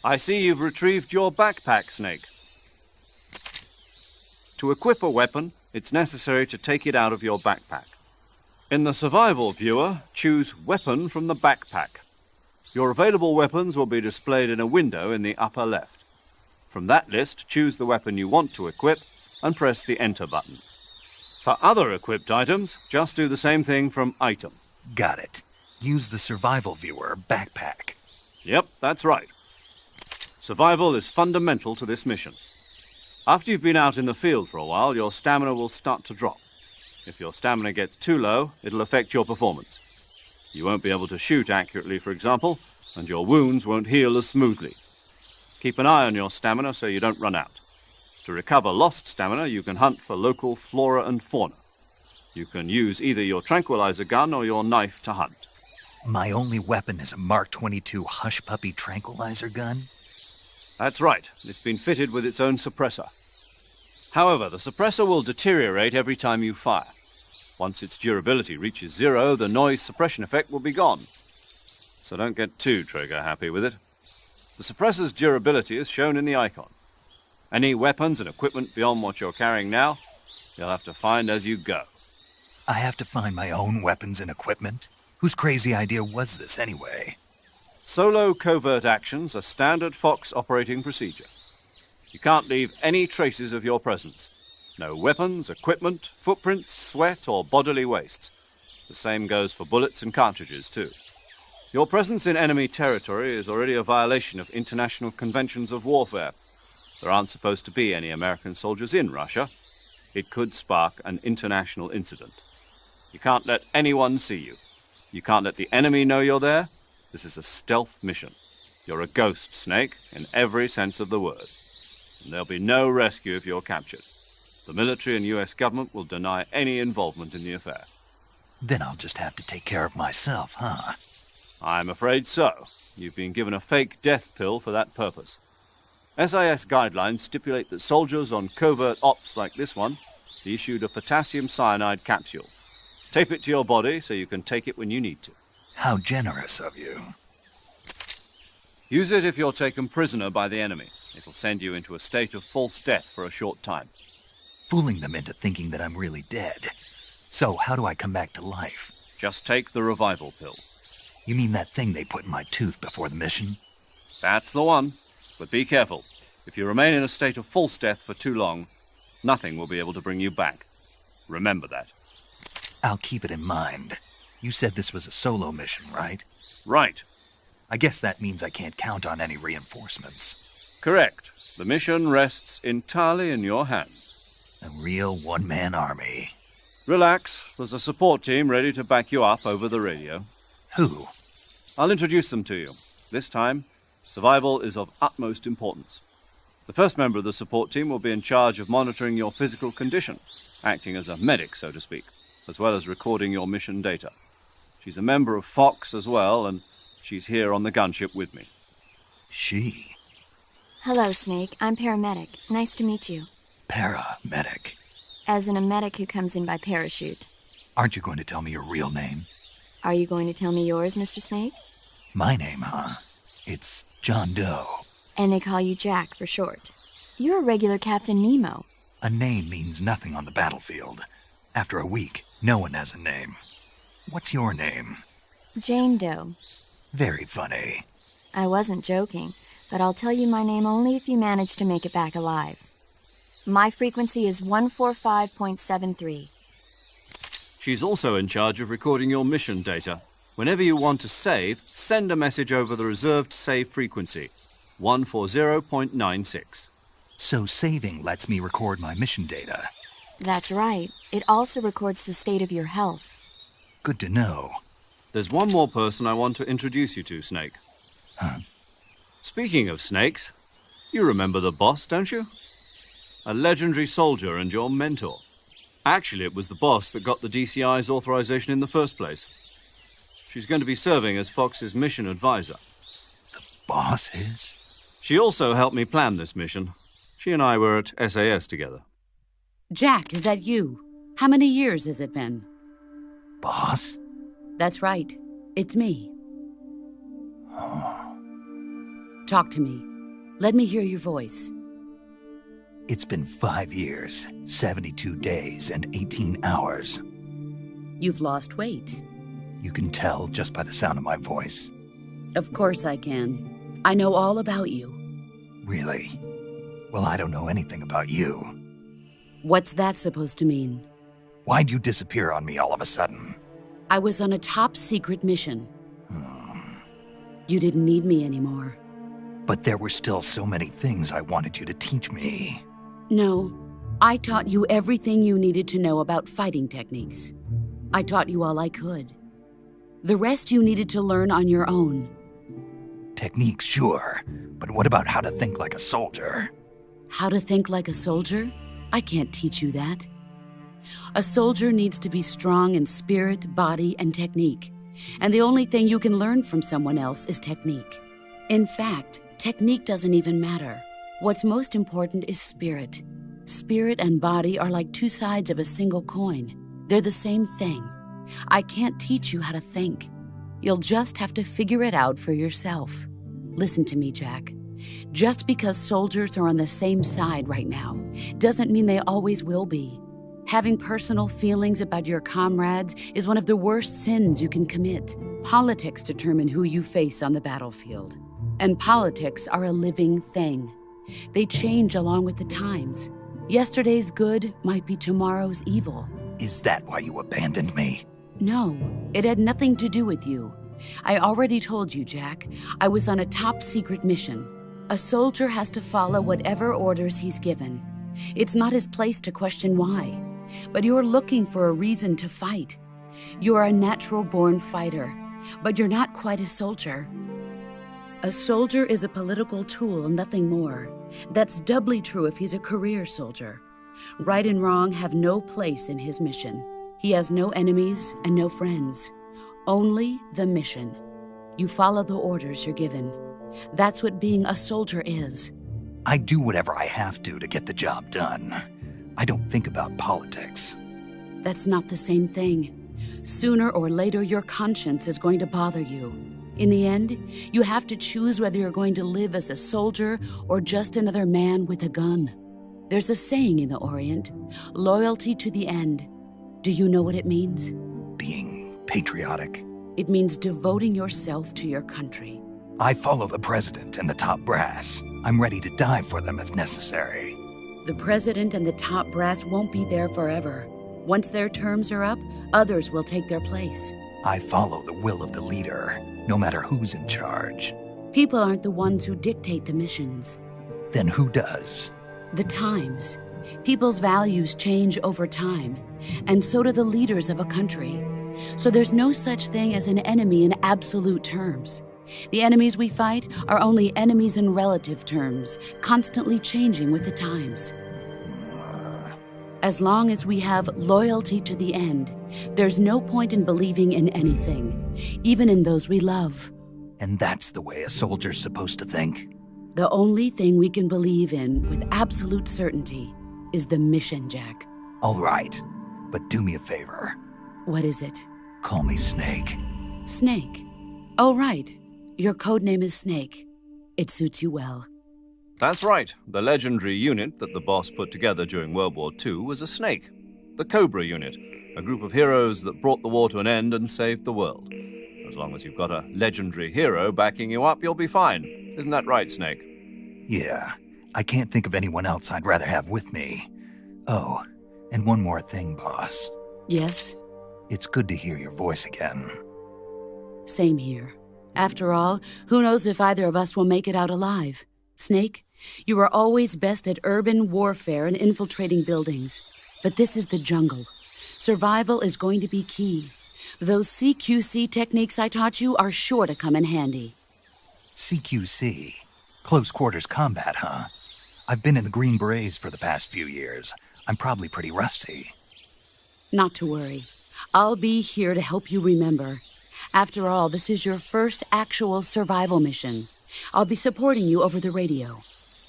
I see you've retrieved your backpack, Snake. To equip a weapon, it's necessary to take it out of your backpack. In the survival viewer, choose Weapon from the backpack. Your available weapons will be displayed in a window in the upper left. From that list, choose the weapon you want to equip and press the Enter button. For other equipped items, just do the same thing from Item. Got it. Use the survival viewer backpack. Yep, that's right. Survival is fundamental to this mission. After you've been out in the field for a while, your stamina will start to drop. If your stamina gets too low, it'll affect your performance. You won't be able to shoot accurately, for example, and your wounds won't heal as smoothly. Keep an eye on your stamina so you don't run out. To recover lost stamina, you can hunt for local flora and fauna. You can use either your tranquilizer gun or your knife to hunt. My only weapon is a Mark 22 Hush Puppy tranquilizer gun? That's right. It's been fitted with its own suppressor. However, the suppressor will deteriorate every time you fire. Once its durability reaches 0, the noise suppression effect will be gone. So don't get too trigger-happy with it. The suppressor's durability is shown in the icon. Any weapons and equipment beyond what you're carrying now, you'll have to find as you go. I have to find my own weapons and equipment? Whose crazy idea was this anyway? Solo covert actions are standard Fox operating procedure. You can't leave any traces of your presence. No weapons, equipment, footprints, sweat, or bodily waste. The same goes for bullets and cartridges, too. Your presence in enemy territory is already a violation of international conventions of warfare. There aren't supposed to be any American soldiers in Russia. It could spark an international incident. You can't let anyone see you. You can't let the enemy know you're there. This is a stealth mission. You're a ghost, Snake, in every sense of the word. And there'll be no rescue if you're captured. The military and U.S. government will deny any involvement in the affair. Then I'll just have to take care of myself, huh? I'm afraid so. You've been given a fake death pill for that purpose. SIS guidelines stipulate that soldiers on covert ops like this one be issued a potassium cyanide capsule. Tape it to your body so you can take it when you need to. How generous of you. Use it if you're taken prisoner by the enemy. It'll send you into a state of false death for a short time. Fooling them into thinking that I'm really dead. So how do I come back to life? Just take the revival pill. You mean that thing they put in my tooth before the mission? That's the one. But be careful. If you remain in a state of false death for too long, nothing will be able to bring you back. Remember that. I'll keep it in mind. You said this was a solo mission, right? Right. I guess that means I can't count on any reinforcements. Correct. The mission rests entirely in your hands. A real one-man army. Relax. There's a support team ready to back you up over the radio. Who? I'll introduce them to you. This time, survival is of utmost importance. The first member of the support team will be in charge of monitoring your physical condition, acting as a medic, so to speak, as well as recording your mission data. She's a member of Fox as well, and she's here on the gunship with me. She? Hello, Snake. I'm paramedic. Nice to meet you. Paramedic. As in a medic who comes in by parachute. Aren't you going to tell me your real name? Are you going to tell me yours, Mr. Snake? My name, huh? It's John Doe. And they call you Jack for short. You're a regular Captain Nemo. A name means nothing on the battlefield. After a week, no one has a name. What's your name? Jane Doe. Very funny. I wasn't joking, but I'll tell you my name only if you manage to make it back alive. My frequency is 145.73. She's also in charge of recording your mission data. Whenever you want to save, send a message over the reserved save frequency, 140.96. So saving lets me record my mission data. That's right. It also records the state of your health. Good to know. There's one more person I want to introduce you to, Snake. Huh? Speaking of snakes, you remember the boss, don't you? A legendary soldier and your mentor. Actually, it was the boss that got the DCI's authorization in the first place. She's going to be serving as Fox's mission advisor. The boss is? She also helped me plan this mission. She and I were at SAS together. Jack, is that you? How many years has it been? Boss? That's right. It's me. Oh. Talk to me. Let me hear your voice. It's been 5 years, 72 days, and 18 hours. You've lost weight. You can tell just by the sound of my voice. Of course I can. I know all about you. Really? Well, I don't know anything about you. What's that supposed to mean? Why'd you disappear on me all of a sudden? I was on a top-secret mission. You didn't need me anymore. But there were still so many things I wanted you to teach me. No, I taught you everything you needed to know about fighting techniques. I taught you all I could. The rest you needed to learn on your own. Techniques, sure. But what about how to think like a soldier? How to think like a soldier? I can't teach you that. A soldier needs to be strong in spirit, body, and technique. And the only thing you can learn from someone else is technique. In fact, technique doesn't even matter. What's most important is spirit. Spirit and body are like two sides of a single coin. They're the same thing. I can't teach you how to think. You'll just have to figure it out for yourself. Listen to me, Jack. Just because soldiers are on the same side right now doesn't mean they always will be. Having personal feelings about your comrades is one of the worst sins you can commit. Politics determine who you face on the battlefield. And politics are a living thing. They change along with the times. Yesterday's good might be tomorrow's evil. Is that why you abandoned me? No, it had nothing to do with you. I already told you, Jack. I was on a top-secret mission. A soldier has to follow whatever orders he's given. It's not his place to question why. But you're looking for a reason to fight. You're a natural-born fighter, but you're not quite a soldier. A soldier is a political tool, nothing more. That's doubly true if he's a career soldier. Right and wrong have no place in his mission. He has no enemies and no friends. Only the mission. You follow the orders you're given. That's what being a soldier is. I do whatever I have to get the job done. I don't think about politics. That's not the same thing. Sooner or later, your conscience is going to bother you. In the end, you have to choose whether you're going to live as a soldier or just another man with a gun. There's a saying in the Orient, loyalty to the end. Do you know what it means? Being patriotic. It means devoting yourself to your country. I follow the president and the top brass. I'm ready to die for them if necessary. The president and the top brass won't be there forever. Once their terms are up, others will take their place. I follow the will of the leader, no matter who's in charge. People aren't the ones who dictate the missions. Then who does? The times. People's values change over time, and so do the leaders of a country. So there's no such thing as an enemy in absolute terms. The enemies we fight are only enemies in relative terms, constantly changing with the times. As long as we have loyalty to the end, there's no point in believing in anything, even in those we love. And that's the way a soldier's supposed to think? The only thing we can believe in with absolute certainty is the mission, Jack. All right, but do me a favor. What is it? Call me Snake. Snake? Oh, right. Your codename is Snake. It suits you well. That's right. The legendary unit that the boss put together during World War II was a snake. The Cobra unit, a group of heroes that brought the war to an end and saved the world. As long as you've got a legendary hero backing you up, you'll be fine. Isn't that right, Snake? Yeah. I can't think of anyone else I'd rather have with me. Oh, and one more thing, boss. Yes? It's good to hear your voice again. Same here. After all, who knows if either of us will make it out alive? Snake, you are always best at urban warfare and infiltrating buildings. But this is the jungle. Survival is going to be key. Those CQC techniques I taught you are sure to come in handy. CQC? Close quarters combat, huh? I've been in the Green Berets for the past few years. I'm probably pretty rusty. Not to worry. I'll be here to help you remember. After all, this is your first actual survival mission. I'll be supporting you over the radio.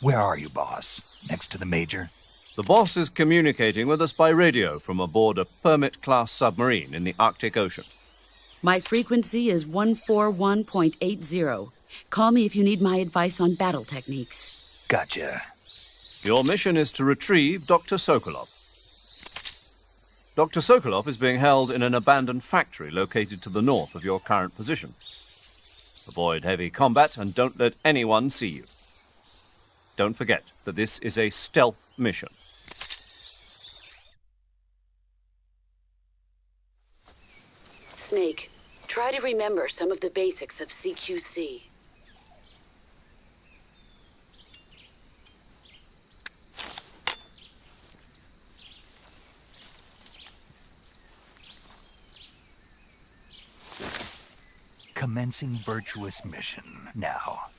Where are you, boss? Next to the Major? The boss is communicating with us by radio from aboard a Permit-class submarine in the Arctic Ocean. My frequency is 141.80. Call me if you need my advice on battle techniques. Gotcha. Your mission is to retrieve Dr. Sokolov. Dr. Sokolov is being held in an abandoned factory located to the north of your current position. Avoid heavy combat and don't let anyone see you. Don't forget that this is a stealth mission. Snake, try to remember some of the basics of CQC. Commencing virtuous mission now.